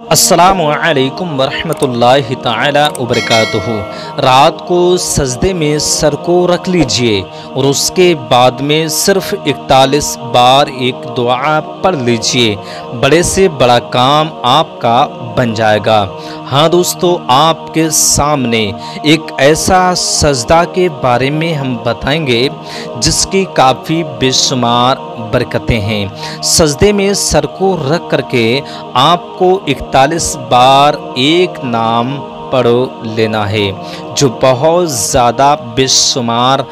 अस्सलामुअलैकुम वरहमतुल्लाहि ताला वबरकातुहू। रात को सजदे में सर को रख लीजिए और उसके बाद में सिर्फ 41 बार एक दुआ पढ़ लीजिए। बड़े से बड़ा काम आपका बन जाएगा। हाँ दोस्तों, आपके सामने एक ऐसा सजदा के बारे में हम बताएंगे जिसकी काफ़ी बेशुमार बरकतें हैं। सजदे में सर को रख करके आपको 41 बार एक नाम पढ़ लेना है जो बहुत ज़्यादा बेशुमार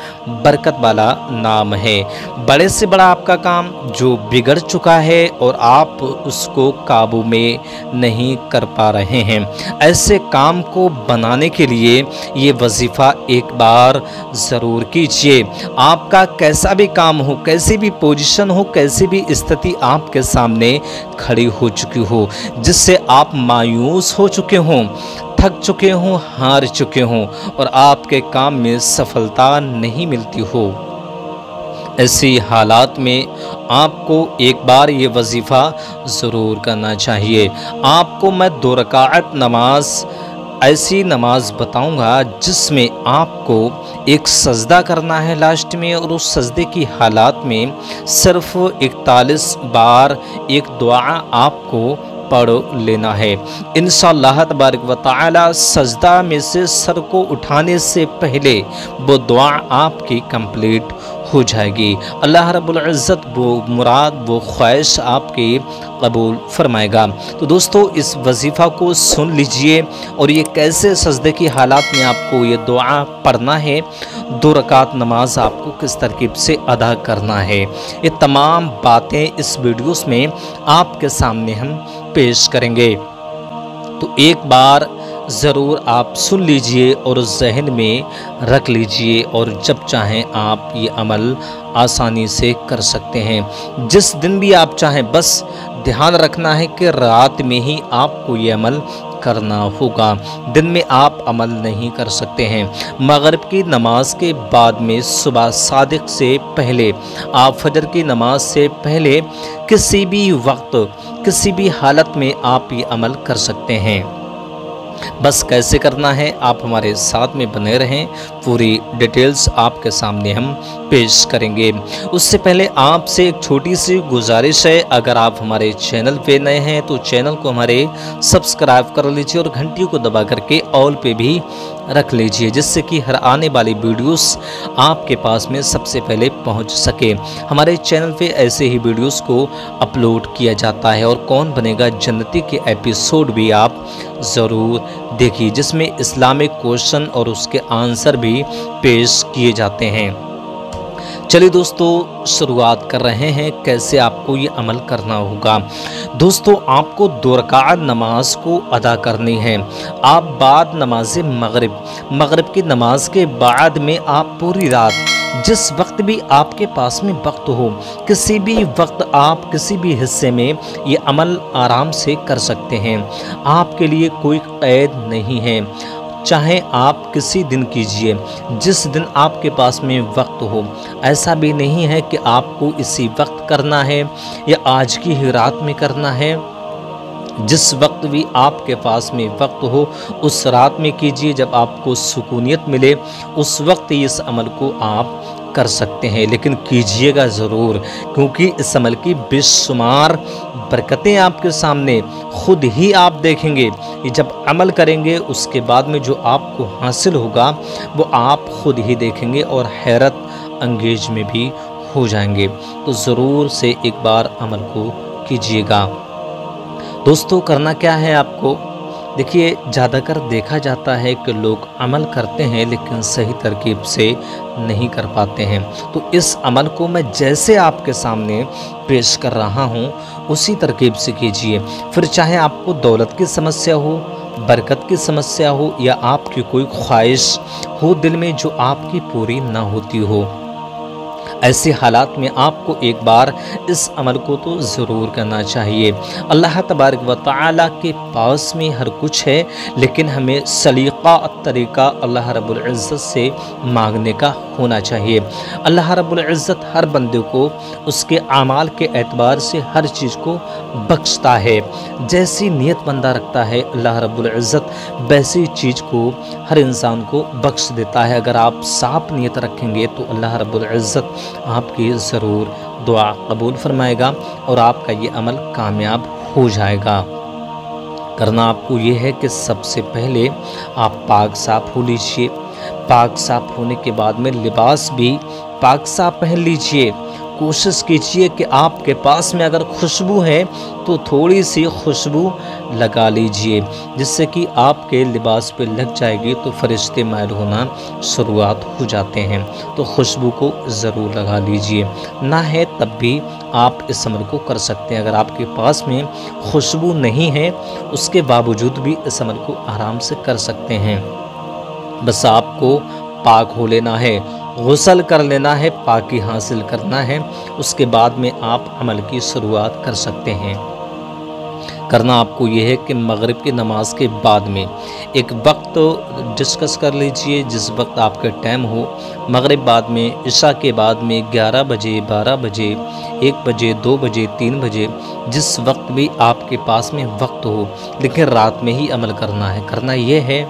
बरकत वाला नाम है। बड़े से बड़ा आपका काम जो बिगड़ चुका है और आप उसको काबू में नहीं कर पा रहे हैं, ऐसे काम को बनाने के लिए ये वजीफ़ा एक बार ज़रूर कीजिए। आपका कैसा भी काम हो, कैसी भी पोजीशन हो, कैसी भी स्थिति आपके सामने खड़ी हो चुकी हो, जिससे आप मायूस हो चुके हों, थक चुके हों, हार चुके हों और आपके काम में सफलता नहीं मिलती हो, ऐसी हालात में आपको एक बार ये वजीफ़ा ज़रूर करना चाहिए। आपको मैं 2 रकाअत नमाज, ऐसी नमाज बताऊंगा जिसमें आपको एक सजदा करना है लास्ट में, और उस सजदे की हालात में सिर्फ 41 बार एक दुआ आपको पढ़ लेना है। इंशाअल्लाह तबारक व तआला सजदा में से सर को उठाने से पहले वो दुआ आपकी कंप्लीट हो जाएगी। अल्लाह रब्बुल इज़्ज़त वो मुराद, वो ख्वाहिश आपकी कबूल फरमाएगा। तो दोस्तों, इस वजीफ़ा को सुन लीजिए और ये कैसे सजदे की हालात में आपको ये दुआ पढ़ना है, 2 रकात नमाज आपको किस तरकीब से अदा करना है, ये तमाम बातें इस वीडियोस में आपके सामने हम पेश करेंगे। तो एक बार ज़रूर आप सुन लीजिए और जहन में रख लीजिए, और जब चाहें आप ये अमल आसानी से कर सकते हैं। जिस दिन भी आप चाहें, बस ध्यान रखना है कि रात में ही आपको ये अमल करना होगा, दिन में आप अमल नहीं कर सकते हैं। मगरिब की नमाज के बाद में, सुबह सादिक से पहले, आप फजर की नमाज से पहले किसी भी वक्त, किसी भी हालत में आप ये अमल कर सकते हैं। बस कैसे करना है आप हमारे साथ में बने रहें, पूरी डिटेल्स आपके सामने हम पेश करेंगे। उससे पहले आपसे एक छोटी सी गुजारिश है, अगर आप हमारे चैनल पे नए हैं तो चैनल को हमारे सब्सक्राइब कर लीजिए और घंटी को दबा करके ऑल पे भी रख लीजिए, जिससे कि हर आने वाली वीडियोस आपके पास में सबसे पहले पहुंच सके। हमारे चैनल पे ऐसे ही वीडियोस को अपलोड किया जाता है, और कौन बनेगा जन्नती के एपिसोड भी आप ज़रूर देखिए, जिसमें इस्लामिक क्वेश्चन और उसके आंसर भी पेश किए जाते हैं। चलिए दोस्तों, शुरुआत कर रहे हैं कैसे आपको ये अमल करना होगा। दोस्तों, आपको 2 रकात नमाज को अदा करनी है। आप बाद नमाज मगरिब की नमाज के बाद में आप पूरी रात, जिस वक्त भी आपके पास में वक्त हो, किसी भी वक्त आप किसी भी हिस्से में ये अमल आराम से कर सकते हैं। आपके लिए कोई क़ैद नहीं है, चाहे आप किसी दिन कीजिए, जिस दिन आपके पास में वक्त हो। ऐसा भी नहीं है कि आपको इसी वक्त करना है या आज की ही रात में करना है। जिस वक्त भी आपके पास में वक्त हो, उस रात में कीजिए, जब आपको सुकूनियत मिले उस वक्त इस अमल को आप कर सकते हैं। लेकिन कीजिएगा ज़रूर, क्योंकि इस अमल की बेशुमार बरकतें आपके सामने खुद ही आप देखेंगे। ये जब अमल करेंगे उसके बाद में जो आपको हासिल होगा वो आप खुद ही देखेंगे और हैरत अंगेज में भी हो जाएंगे। तो ज़रूर से एक बार अमल को कीजिएगा। दोस्तों, करना क्या है आपको, देखिए, ज़्यादातर देखा जाता है कि लोग अमल करते हैं लेकिन सही तरकीब से नहीं कर पाते हैं। तो इस अमल को मैं जैसे आपके सामने पेश कर रहा हूँ उसी तरकीब से कीजिए। फिर चाहे आपको दौलत की समस्या हो, बरकत की समस्या हो, या आपकी कोई ख्वाहिश हो दिल में जो आपकी पूरी ना होती हो, ऐसे हालात में आपको एक बार इस अमल को तो ज़रूर करना चाहिए। अल्लाह तबारक व तआला के पास में हर कुछ है, लेकिन हमें सलीक़ा तरीक़ा अल्लाह रब्बुल इज़्ज़त से मांगने का होना चाहिए। अल्लाह रब्बुल इज़्ज़त हर बंदे को उसके आमाल के एतबार से हर चीज़ को बख्शता है। जैसी नीयत बंदा रखता है अल्लाह रब्बुल इज़्ज़त वैसी चीज़ को हर इंसान को बख्श देता है। अगर आप साफ नीयत रखेंगे तो अल्लाह रब्बुल इज़्ज़त आपकी ज़रूर दुआ कबूल फरमाएगा और आपका ये अमल कामयाब हो जाएगा। करना आपको ये है कि सबसे पहले आप पाक साफ हो लीजिए। पाक साफ होने के बाद में लिबास भी पाक साफ पहन लीजिए। कोशिश कीजिए कि आपके पास में अगर खुशबू है तो थोड़ी सी खुशबू लगा लीजिए, जिससे कि आपके लिबास पे लग जाएगी तो फरिश्ते मायल होना शुरुआत हो जाते हैं। तो खुशबू को ज़रूर लगा लीजिए, ना है तब भी आप इस अमल को कर सकते हैं। अगर आपके पास में खुशबू नहीं है उसके बावजूद भी इस अमल को आराम से कर सकते हैं। बस आपको पाक हो लेना है, गुस्ल कर लेना है, पाकी हासिल करना है, उसके बाद में आप अमल की शुरुआत कर सकते हैं। करना आपको ये है कि मगरिब की नमाज के बाद में एक वक्त डिस्कस कर लीजिए, जिस वक्त आपका टाइम हो। मगरिब बाद में, इशा के बाद में 11 बजे, 12 बजे, 1 बजे, 2 बजे, 3 बजे, जिस वक्त भी आपके पास में वक्त हो, लेकिन रात में ही अमल करना है। करना ये है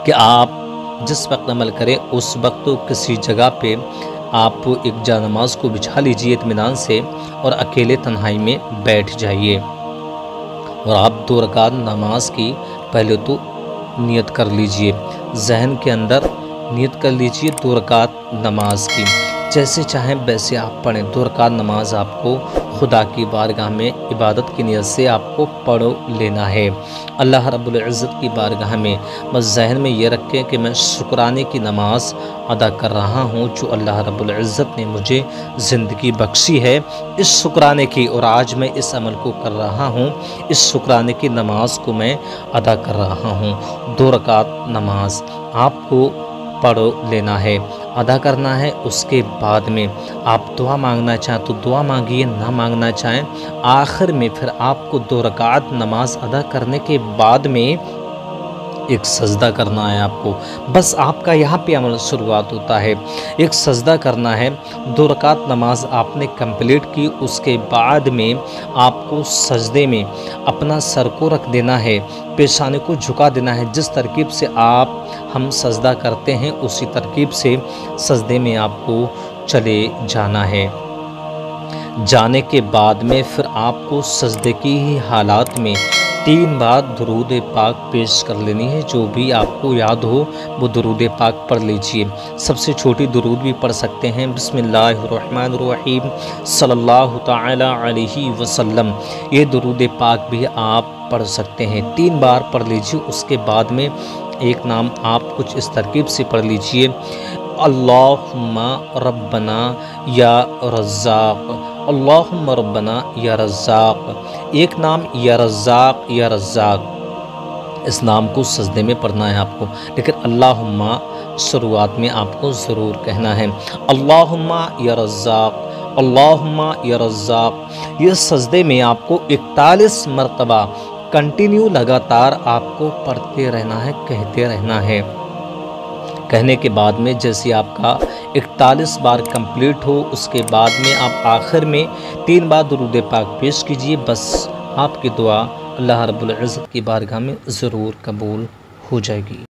कि आप जिस वक्त अमल करें उस वक्त तो किसी जगह पे आप एक जानमाज को बिछा लीजिए इत्मीनान से और अकेले तन्हाई में बैठ जाइए और आप 2 रकात नमाज की पहले तो नियत कर लीजिए। जहन के अंदर नियत कर लीजिए 2 रकात नमाज की, जैसे चाहें वैसे आप पढ़ें। 2 रकात नमाज आपको खुदा की बारगाह में इबादत की नियत से आपको पढ़ लेना है। अल्लाह रब्बुल इज़्ज़त की बारगाह में बस जहन में ये रखें कि मैं शुक्राने की नमाज अदा कर रहा हूँ जो अल्लाह रब्बुल इज़्ज़त ने मुझे ज़िंदगी बख्शी है। इस शुक्राने की, और आज मैं इस अमल को कर रहा हूँ, इस शुक्राने की नमाज को मैं अदा कर रहा हूँ। 2 रकात नमाज आपको पढ़ लेना है, अदा करना है। उसके बाद में आप दुआ मांगना चाहें तो दुआ मांगिए, ना मांगना चाहें आखिर में फिर आपको 2 रकात नमाज अदा करने के बाद में एक सजदा करना है आपको। बस आपका यहाँ पे अमल शुरुआत होता है। एक सजदा करना है। 2 रकात नमाज आपने कंप्लीट की, उसके बाद में आपको सजदे में अपना सर को रख देना है, पेशाने को झुका देना है। जिस तरकीब से हम सजदा करते हैं उसी तरकीब से सजदे में आपको चले जाना है। जाने के बाद में फिर आपको सजदे की ही हालात में 3 बार दुरूद पाक पेश कर लेनी है। जो भी आपको याद हो वो दुरूद पाक पढ़ लीजिए। सबसे छोटी दुरूद भी पढ़ सकते हैं, बिस्मिल्लाहिर्रहमानिर्रहीम सल्लल्लाहु तआला अलैहि वसल्लम। ये दुरूद पाक भी आप पढ़ सकते हैं। 3 बार पढ़ लीजिए। उसके बाद में एक नाम आप कुछ इस तरकीब से पढ़ लीजिए, अल्लाहुम्मा रब्बना या रज़्ज़ाक़, अल्लाहुम्मा रब्बना या रज़्ज़ाक़। एक नाम या रज़्ज़ाक़, या रज़्ज़ाक़, इस नाम को सजदे में पढ़ना है आपको, लेकिन अल्लाहुम्मा शुरुआत में आपको ज़रूर कहना है। अल्लाहुम्मा या रज़्ज़ाक़, अल्लाहुम्मा या रज़्ज़ाक़। ये सजदे में आपको 41 मरतबा कंटिन्यू लगातार आपको पढ़ते रहना है, कहते रहना है। कहने के बाद में जैसे आपका 41 बार कंप्लीट हो, उसके बाद में आप आखिर में 3 बार दुरूद पाक पेश कीजिए। बस आपकी दुआ अल्लाह रब्बुल इज़्ज़त की बारगाह में ज़रूर कबूल हो जाएगी।